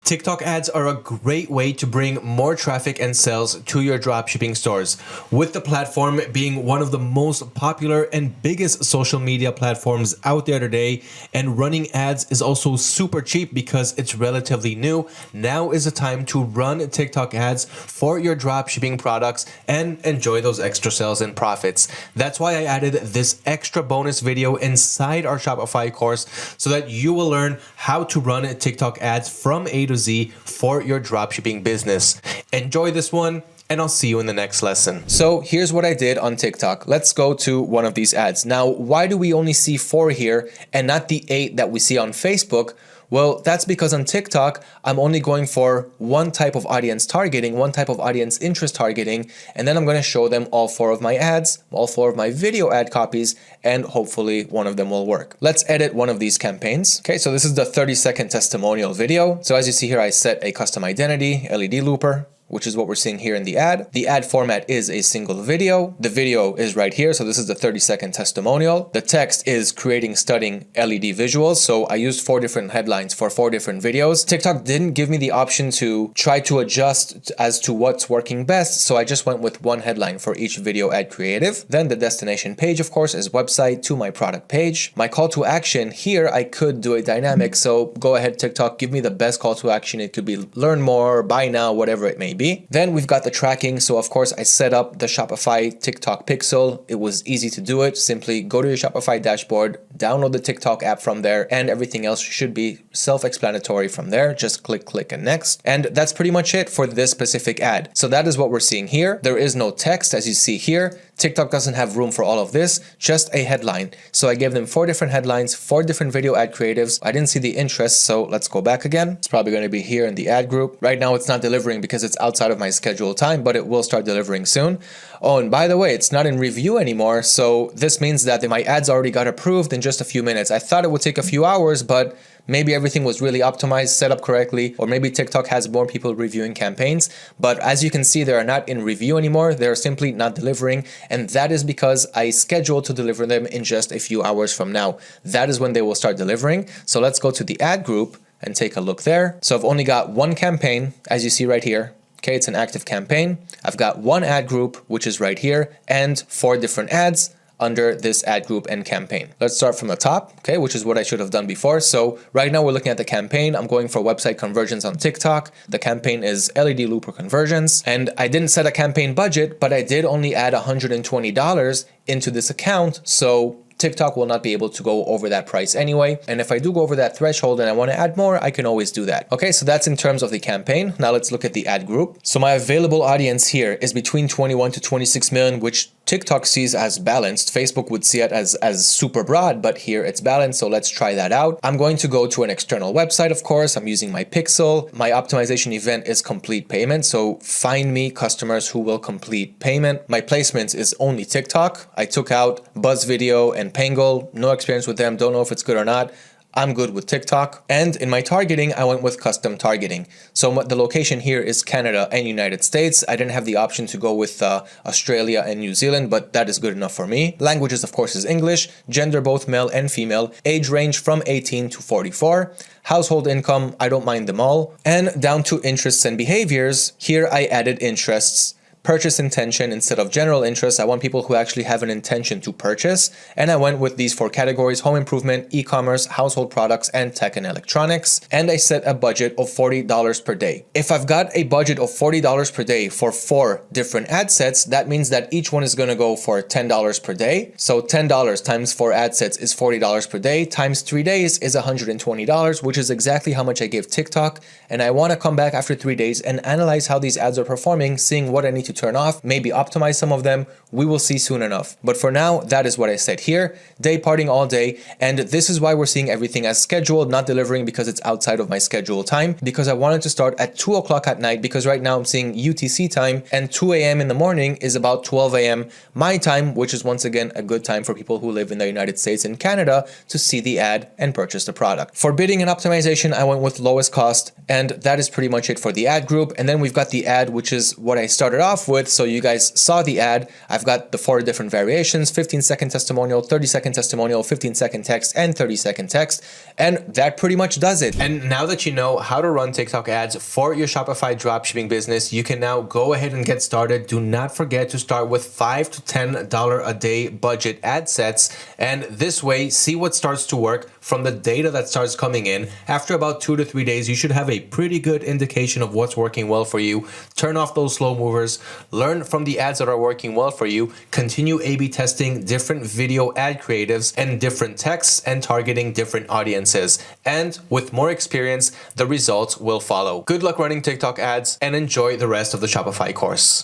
TikTok ads are a great way to bring more traffic and sales to your dropshipping stores, with the platform being one of the most popular and biggest social media platforms out there today. And running ads is also super cheap because it's relatively new. Now is the time to run TikTok ads for your dropshipping products and enjoy those extra sales and profits. That's why I added this extra bonus video inside our Shopify course so that you will learn how to run TikTok ads from A to Z for your dropshipping business. Enjoy this one, and I'll see you in the next lesson. So here's what I did on TikTok. Let's go to one of these ads. Now, why do we only see 4 here and not the 8 that we see on Facebook? Well, that's because on TikTok, I'm only going for one type of audience targeting, one type of audience interest targeting, and then I'm going to show them all 4 of my ads, all 4 of my video ad copies, and hopefully one of them will work. Let's edit one of these campaigns. Okay, so this is the 30-second testimonial video. So as you see here, I set a custom identity, LED looper, which is what we're seeing here in the ad. The ad format is a single video. The video is right here. So this is the 30-second testimonial. The text is creating stunning LED visuals. So I used 4 different headlines for 4 different videos. TikTok didn't give me the option to try to adjust as to what's working best. So I just went with one headline for each video ad creative. Then the destination page, of course, is website to my product page. My call to action here, I could do a dynamic. So go ahead, TikTok, give me the best call to action. It could be learn more, buy now, whatever it may be. Then we've got the tracking. So of course I set up the Shopify TikTok pixel. It was easy to do it. Simply go to your Shopify dashboard, download the TikTok app from there, and everything else should be self-explanatory from there. Just click and next. And that's pretty much it for this specific ad. So that is what we're seeing here. There is no text as you see here. TikTok doesn't have room for all of this, just a headline. So I gave them 4 different headlines, 4 different video ad creatives. I didn't see the interest, so let's go back again. It's probably going to be here in the ad group. Right now it's not delivering because it's outside of my scheduled time, but it will start delivering soon. Oh, and by the way, it's not in review anymore. So this means that my ads already got approved in just a few minutes. I thought it would take a few hours, but maybe everything was really optimized, set up correctly, or maybe TikTok has more people reviewing campaigns. But as you can see, they are not in review anymore. They're simply not delivering. And that is because I scheduled to deliver them in just a few hours from now. That is when they will start delivering. So let's go to the ad group and take a look there. So I've only got one campaign, as you see right here. Okay, it's an active campaign. I've got one ad group, which is right here, and 4 different ads under this ad group and campaign. Let's start from the top, okay, which is what I should have done before. So right now we're looking at the campaign. I'm going for website conversions on TikTok. The campaign is LED looper conversions. And I didn't set a campaign budget, but I did only add $120 into this account. So TikTok will not be able to go over that price anyway. And if I do go over that threshold and I want to add more, I can always do that. Okay, so that's in terms of the campaign. Now let's look at the ad group. So my available audience here is between 21 to 26 million, which TikTok sees as balanced. Facebook would see it as super broad, but here it's balanced. So let's try that out. I'm going to go to an external website, of course. I'm using my pixel. My optimization event is complete payment. So find me customers who will complete payment. My placements is only TikTok. I took out Buzz Video and Pangle. No experience with them. Don't know if it's good or not. I'm good with TikTok. And in my targeting, I went with custom targeting. So the location here is Canada and United States. I didn't have the option to go with Australia and New Zealand, but that is good enough for me. Languages, of course, is English. Gender, both male and female. Age range from 18 to 44. Household income, I don't mind them all. And down to interests and behaviors, here I added interests. Purchase intention instead of general interest. I want people who actually have an intention to purchase. And I went with these 4 categories: home improvement, e-commerce, household products, and tech and electronics. And I set a budget of $40 per day. If I've got a budget of $40 per day for 4 different ad sets, that means that each one is going to go for $10 per day. So $10 times 4 ad sets is $40 per day, times 3 days is $120, which is exactly how much I gave TikTok. And I want to come back after 3 days and analyze how these ads are performing, seeing what I need to turn off, maybe optimize some of them. We will see soon enough. But for now, that is what I said here. Day parting all day. And this is why we're seeing everything as scheduled, not delivering because it's outside of my scheduled time, because I wanted to start at 2 o'clock at night, because right now I'm seeing UTC time, and 2 a.m. in the morning is about 12 a.m. my time, which is once again a good time for people who live in the United States and Canada to see the ad and purchase the product. For bidding and optimization, I went with lowest cost, and that is pretty much it for the ad group. And then we've got the ad, which is what I started off off with, so you guys saw the ad, I've got the 4 different variations: 15-second testimonial, 30-second testimonial, 15-second text, and 30-second text. And that pretty much does it. And now that you know how to run TikTok ads for your Shopify dropshipping business, you can now go ahead and get started. Do not forget to start with $5 to $10 a day budget ad sets. And this way, see what starts to work from the data that starts coming in. After about 2 to 3 days, you should have a pretty good indication of what's working well for you. Turn off those slow movers, learn from the ads that are working well for you, continue A/B testing different video ad creatives and different texts and targeting different audiences. And with more experience, the results will follow. Good luck running TikTok ads and enjoy the rest of the Shopify course.